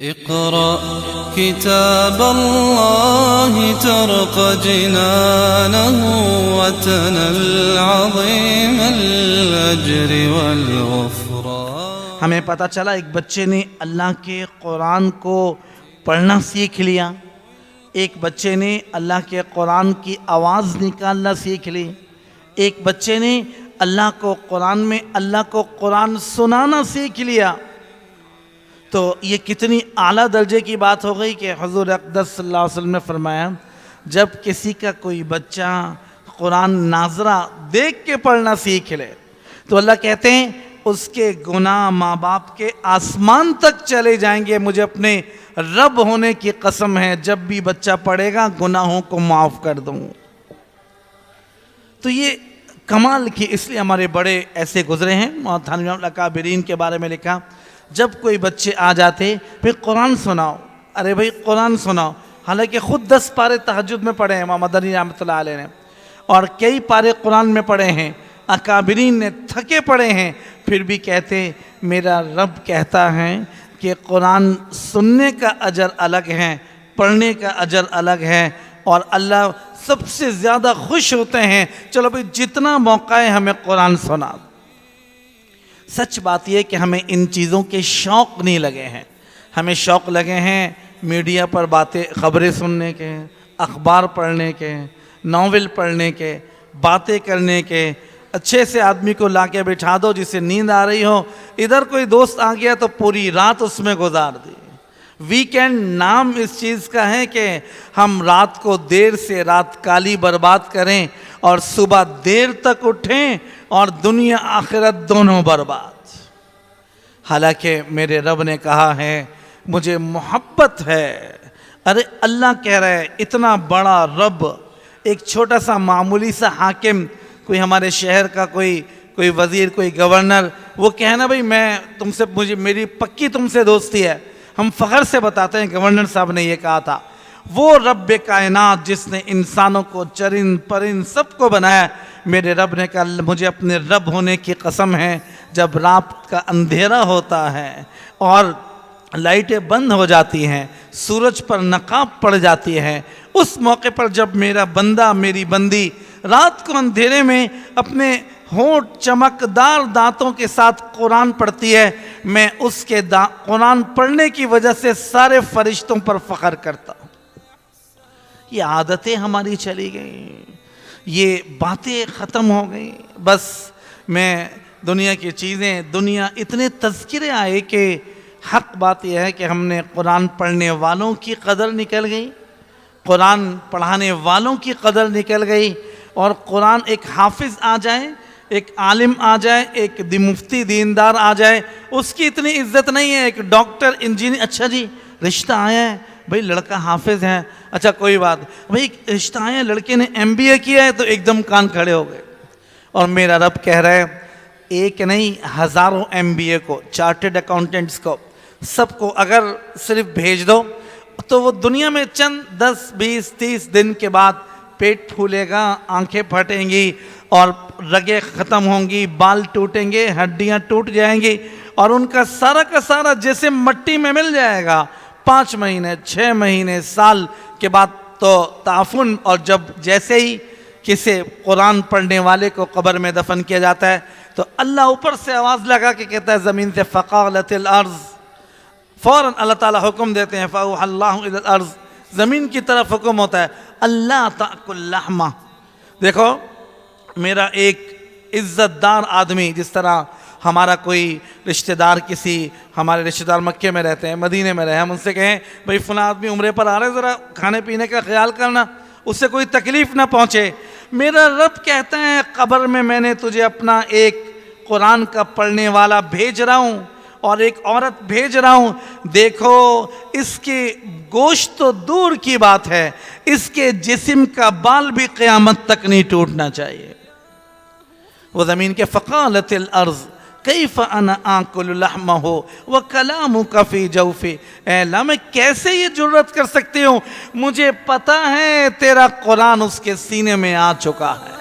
इक़रा किताब अल्लाह तरक़ जिनानहु वतनल अज़ीमल अज्र वल ग़ुफ़रान। हमें पता चला एक बच्चे ने अल्लाह के कुरान को पढ़ना सीख लिया, एक बच्चे ने अल्लाह के कुरान की आवाज़ निकालना सीख ली, एक बच्चे ने अल्लाह को कुरान में अल्लाह को कुरान सुनाना सीख लिया। तो ये कितनी आला दर्जे की बात हो गई कि हुज़ूर अक़दस सल्लल्लाहु अलैहि वसल्लम ने फरमाया, जब किसी का कोई बच्चा कुरान नाज़रा देख के पढ़ना सीख ले तो अल्लाह कहते हैं उसके गुनाह माँ बाप के आसमान तक चले जाएंगे। मुझे अपने रब होने की कसम है, जब भी बच्चा पढ़ेगा गुनाहों को माफ़ कर दूँ। तो ये कमाल की, इसलिए हमारे बड़े ऐसे गुजरे हैं। थानवी अकाबिरीन के बारे में लिखा, जब कोई बच्चे आ जाते फिर कुरान सुनाओ, अरे भाई कुरान सुनाओ। हालांकि ख़ुद 10 पारे तहज्जुद में पढ़े हैं इमाम मदनी रहमतुल्लाह अलैह ने, और कई पारे कुरान में पढ़े हैं, अकाबिरीन ने थके पढ़े हैं, फिर भी कहते मेरा रब कहता है कि कुरान सुनने का अजर अलग है, पढ़ने का अजर अलग है, और अल्लाह सबसे ज़्यादा खुश होते हैं चलो भाई जितना मौका है हमें कुरान सुना। सच बात यह कि हमें इन चीज़ों के शौक़ नहीं लगे हैं, हमें शौक़ लगे हैं मीडिया पर बातें ख़बरें सुनने के, अखबार पढ़ने के, नावल पढ़ने के, बातें करने के। अच्छे से आदमी को लाके बिठा दो जिसे नींद आ रही हो, इधर कोई दोस्त आ गया तो पूरी रात उसमें गुजार दी। वीकेंड नाम इस चीज़ का है कि हम रात को देर से रात काली बर्बाद करें और सुबह देर तक उठें और दुनिया आखिरत दोनों बर्बाद। हालांकि मेरे रब ने कहा है मुझे मोहब्बत है। अरे अल्लाह कह रहा है, इतना बड़ा रब, एक छोटा सा मामूली सा हाकिम, कोई हमारे शहर का कोई वज़ीर, कोई गवर्नर, वो कहना भाई मैं तुमसे, मुझे मेरी पक्की तुमसे दोस्ती है, हम फ़ख्र से बताते हैं गवर्नर साहब ने ये कहा था। वो रब कायनात जिसने इंसानों को, चरिंद परिंद सबको बनाया, मेरे रब ने कहा मुझे अपने रब होने की कसम है, जब रात का अंधेरा होता है और लाइटें बंद हो जाती हैं, सूरज पर नकाब पड़ जाती है, उस मौके पर जब मेरा बंदा, मेरी बंदी रात को अंधेरे में अपने होंठ चमकदार दांतों के साथ कुरान पढ़ती है, मैं उसके कुरान पढ़ने की वजह से सारे फरिश्तों पर फ़ख्र करता हूँ। ये आदतें हमारी चली गई, ये बातें ख़त्म हो गई। बस मैं दुनिया की चीज़ें, दुनिया इतने तज़किरे आए कि हक़ बात यह है कि हमने कुरान पढ़ने वालों की कदर निकल गई, कुरान पढ़ाने वालों की कदर निकल गई। और कुरान एक हाफिज़ आ जाए, एक आलिम आ जाए, एक मुफ्ती दीनदार आ जाए, उसकी इतनी इज्जत नहीं है। एक डॉक्टर, इंजीनियर, अच्छा जी रिश्ता आया है, भाई लड़का हाफिज़ है, अच्छा कोई बात, भाई रिश्ता आया है, लड़के ने MBA किया है, तो एकदम कान खड़े हो गए। और मेरा रब कह रहा है एक नहीं हज़ारों MBA को, चार्टर्ड अकाउंटेंट्स को, सबको अगर सिर्फ भेज दो तो वो दुनिया में चंद 10, 20, 30 दिन के बाद पेट फूलेगा, आंखें फटेंगी और रगें ख़त्म होंगी, बाल टूटेंगे, हड्डियां टूट जाएंगी और उनका सारा का सारा जैसे मट्टी में मिल जाएगा। 5 महीने, 6 महीने, साल के बाद तो ताफुन। और जब जैसे ही किसी कुरान पढ़ने वाले को कब्र में दफन किया जाता है तो अल्लाह ऊपर से आवाज़ लगा के कहता है ज़मीन से फ़क़ालतिल अर्ज़, फ़ौरन अल्लाह ताला हुक्म देते हैं फ़अौहल्लाहु इलल अर्ज़, ज़मीन की तरफ हुक्म होता है अल्लाह ताकुल लहमा। देखो मेरा एक इज़्ज़तदार आदमी, जिस तरह हमारा कोई रिश्तेदार, किसी हमारे रिश्तेदार मक्के में रहते हैं, मदीने में रहे, हम उनसे कहें भाई फ़लाँ आदमी उम्रे पर आ रहे हैं, ज़रा खाने पीने का ख्याल करना, उससे कोई तकलीफ़ ना पहुँचे। मेरा रब कहता है कब्र में मैंने तुझे अपना एक कुरान का पढ़ने वाला भेज रहा हूँ और एक औरत भेज रहा हूँ। देखो इसके गोश्त तो दूर की बात है, इसके जिस्म का बाल भी क़यामत तक नहीं टूटना चाहिए। वो ज़मीन के फ़क़ालतिल अर्ज़ कैफ़ अना आकुलु लहमहु व कलामुका फ़ी जौफ़ी, अल्लाह मैं कैसे ये जुर्रत कर सकती हूँ, मुझे पता है तेरा कुरान उसके सीने में आ चुका है।